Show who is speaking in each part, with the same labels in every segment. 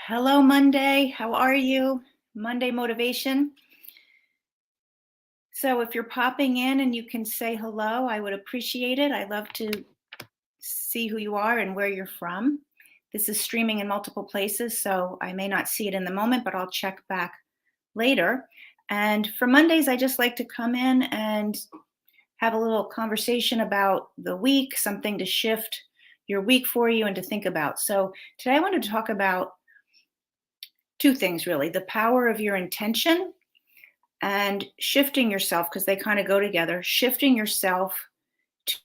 Speaker 1: Hello, Monday. How are you? Monday motivation. So, if you're popping in and you can say hello, I would appreciate it. I love to see who you are and where you're from. This is streaming in multiple places, so I may not see it in the moment, but I'll check back later. And for Mondays, I just like to come in and have a little conversation about the week, something to shift your week for you and to think about. So, today I wanted to talk about two things really: the power of your intention and shifting yourself, because they kind of go together, shifting yourself t-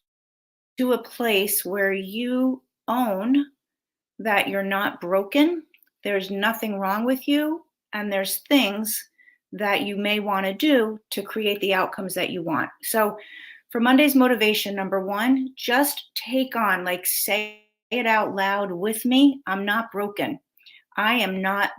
Speaker 1: to a place where you own that you're not broken, there's nothing wrong with you, and there's things that you may want to do to create the outcomes that you want. So, for Monday's motivation, number one, just take on, like, say it out loud with me: I'm not broken. I am not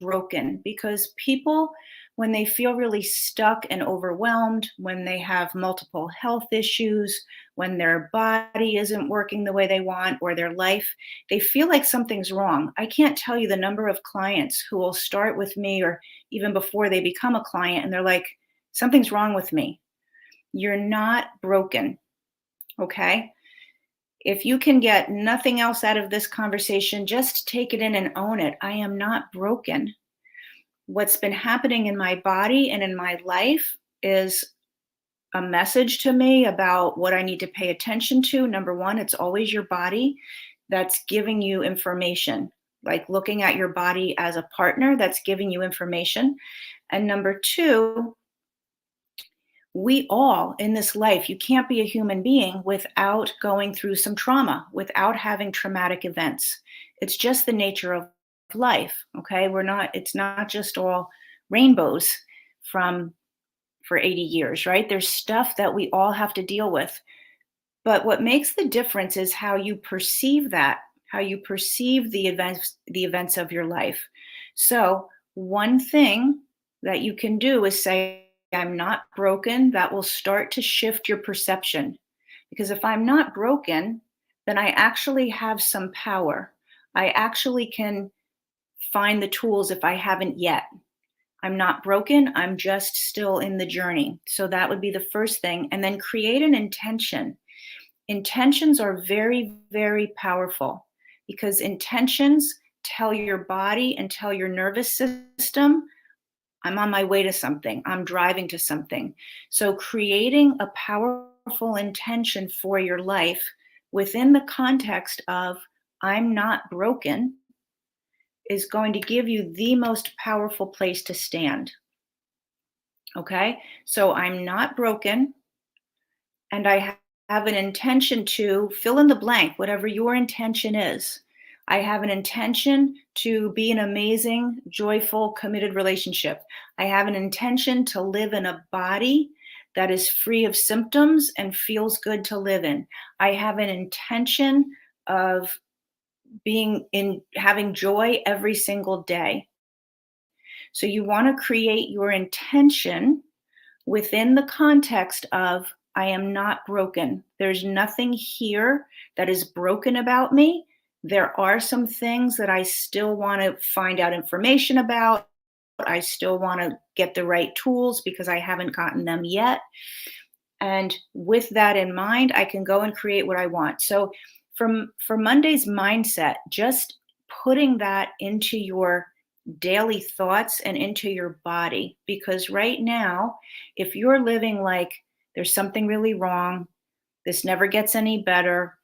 Speaker 1: broken. Because people, when they feel really stuck and overwhelmed, when they have multiple health issues, when their body isn't working the way they want, or their life, they feel like something's wrong. I can't tell you the number of clients who will start with me, or even before they become a client, and they're like, something's wrong with me. You're not broken. Okay. If you can get nothing else out of this conversation, just take it in and own it. I am not broken. What's been happening in my body and in my life is a message to me about what I need to pay attention to. Number one, it's always your body that's giving you information, like looking at your body as a partner that's giving you information. And number two, we all in this life, you can't be a human being without going through some trauma, without having traumatic events. It's just the nature of life. Okay. It's not just all rainbows from for 80 years, right? There's stuff that we all have to deal with. But what makes the difference is how you perceive that, how you perceive the events of your life. So, one thing that you can do is say, I'm not broken. That will start to shift your perception. Because if I'm not broken, then I actually have some power. I actually can find the tools if I haven't yet. I'm not broken. I'm just still in the journey. So that would be the first thing. And then create an intention. Intentions are very, very powerful, because intentions tell your body and tell your nervous system, I'm on my way to something, I'm driving to something. So, creating a powerful intention for your life within the context of I'm not broken is going to give you the most powerful place to stand. Okay? So, I'm not broken. And have an intention to fill in the blank, whatever your intention is. I have an intention to be an amazing, joyful, committed relationship. I have an intention to live in a body that is free of symptoms and feels good to live in. I have an intention of having joy every single day. So you want to create your intention within the context of I am not broken. There's nothing here that is broken about me. There are some things that I still want to find out information about. I still want to get the right tools because I haven't gotten them yet. And with that in mind, I can go and create what I want. So for Monday's mindset, just putting that into your daily thoughts and into your body. Because right now, if you're living like there's something really wrong, this never gets any better,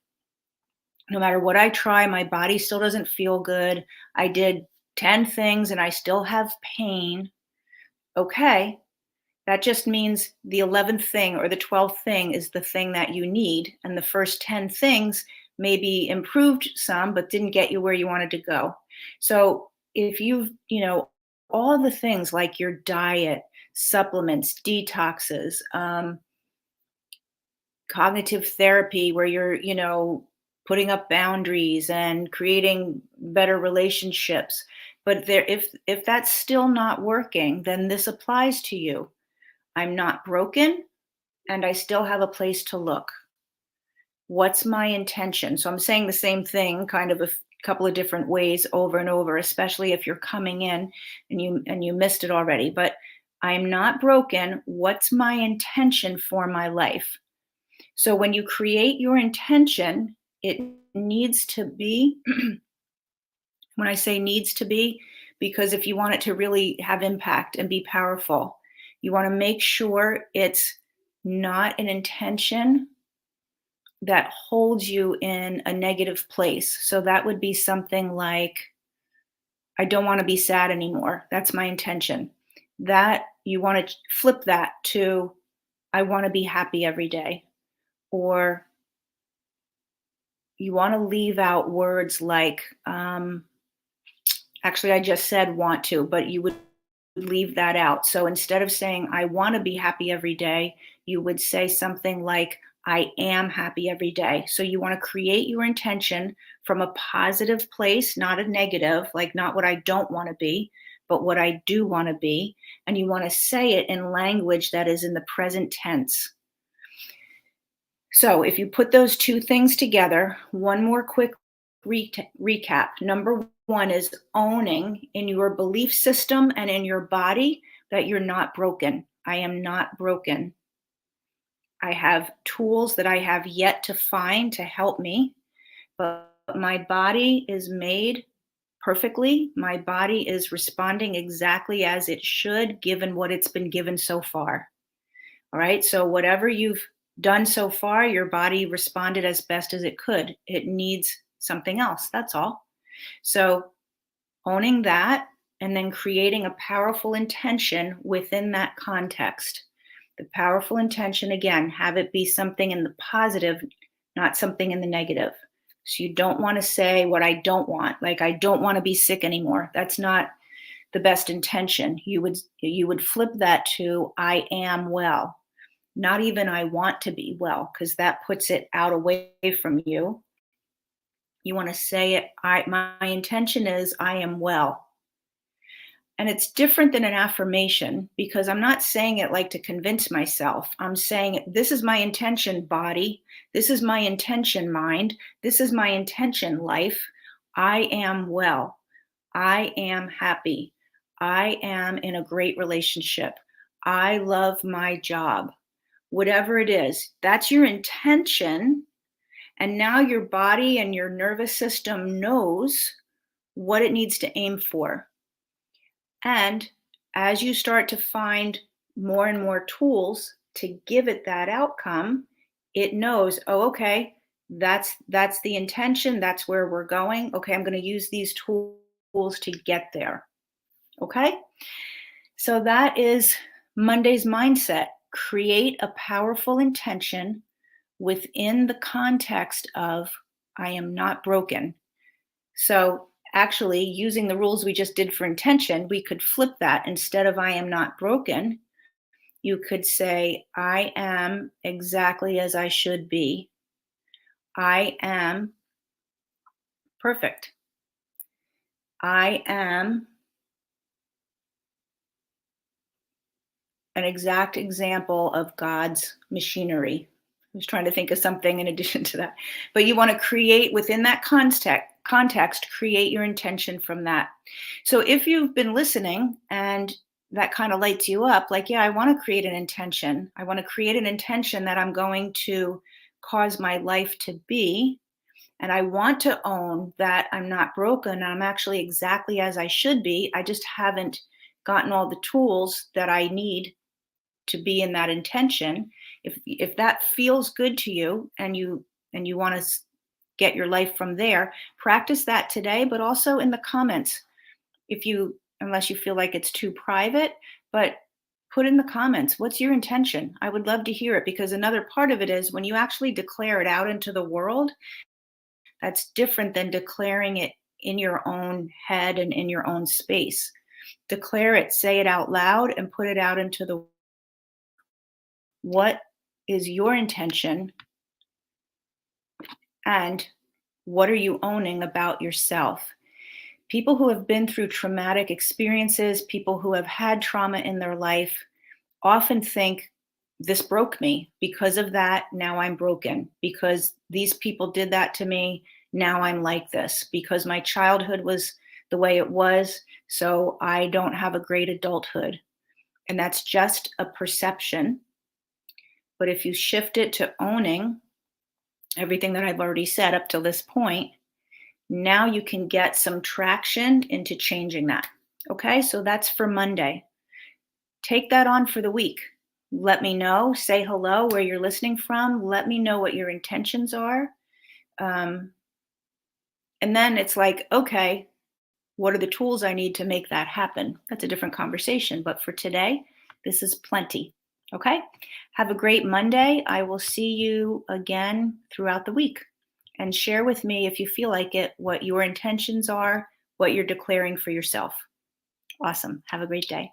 Speaker 1: no matter what I try, my body still doesn't feel good, I did 10 things and I still have pain. Okay, that just means the 11th thing or the 12th thing is the thing that you need. And the first 10 things maybe improved some, but didn't get you where you wanted to go. So if all the things like your diet, supplements, detoxes, cognitive therapy, where you're, putting up boundaries and creating better relationships. But if that's still not working, then this applies to you. I'm not broken and I still have a place to look. What's my intention? So I'm saying the same thing kind of couple of different ways over and over, especially if you're coming in and you missed it already. But I'm not broken. What's my intention for my life? So when you create your intention, it needs to be, when I say needs to be, because if you want it to really have impact and be powerful, you want to make sure it's not an intention that holds you in a negative place. So that would be something like, I don't want to be sad anymore. That's my intention. That you want to flip that to, I want to be happy every day. Or you want to leave out words like, actually, I just said want to, but you would leave that out. So instead of saying, I want to be happy every day, you would say something like, I am happy every day. So you want to create your intention from a positive place, not a negative, like not what I don't want to be, but what I do want to be. And you want to say it in language that is in the present tense. So if you put those two things together, one more quick recap. Number one is owning in your belief system and in your body that you're not broken. I am not broken. I have tools that I have yet to find to help me, but my body is made perfectly. My body is responding exactly as it should, given what it's been given so far. All right. So, whatever you've done so far, your body responded as best as it could. It needs something else. That's all. So, owning that and then creating a powerful intention within that context. The powerful intention, again, have it be something in the positive, not something in the negative. So you don't want to say what I don't want, like I don't want to be sick anymore. That's not the best intention. You would flip that to I am well. Not even I want to be well, because that puts it out away from you. You want to say it, my intention is I am well. And it's different than an affirmation because I'm not saying it like to convince myself. I'm saying, this is my intention, body. This is my intention, mind. This is my intention, life. I am well. I am happy. I am in a great relationship. I love my job. Whatever it is, that's your intention. And now your body and your nervous system knows what it needs to aim for. And as you start to find more and more tools to give it that outcome, it knows, oh, okay, that's the intention, that's where we're going. Okay, I'm going to use these tools to get there. Okay? So that is Monday's mindset. Create a powerful intention within the context of I am not broken. So actually, using the rules we just did for intention, we could flip that. Instead of I am not broken, you could say, I am exactly as I should be. I am perfect. I am an exact example of God's machinery. I was trying to think of something in addition to that. But you want to create within that context, create your intention from that. So if you've been listening and that kind of lights you up, like, yeah, I want to create an intention. I want to create an intention that I'm going to cause my life to be. And I want to own that I'm not broken. I'm actually exactly as I should be. I just haven't gotten all the tools that I need to be in that intention. If that feels good to you and you want to get your life from there, practice that today, but also in the comments. Unless you feel like it's too private, but put in the comments, what's your intention? I would love to hear it, because another part of it is when you actually declare it out into the world, that's different than declaring it in your own head and in your own space. Declare it, say it out loud, and put it out into the world. What is your intention? And what are you owning about yourself? People who have been through traumatic experiences, people who have had trauma in their life, often think, this broke me. Because of that, now I'm broken. Because these people did that to me, now I'm like this because my childhood was the way it was. So I don't have a great adulthood. And that's just a perception. But if you shift it to owning everything that I've already said up to this point, now you can get some traction into changing that. Okay, so that's for Monday. Take that on for the week. Let me know, say hello where you're listening from. Let me know what your intentions are. Um, and then it's like, okay, what are the tools I need to make that happen? That's a different conversation. But for today, this is plenty. Okay? Have a great Monday. I will see you again throughout the week. And share with me, if you feel like it, what your intentions are, what you're declaring for yourself. Awesome. Have a great day.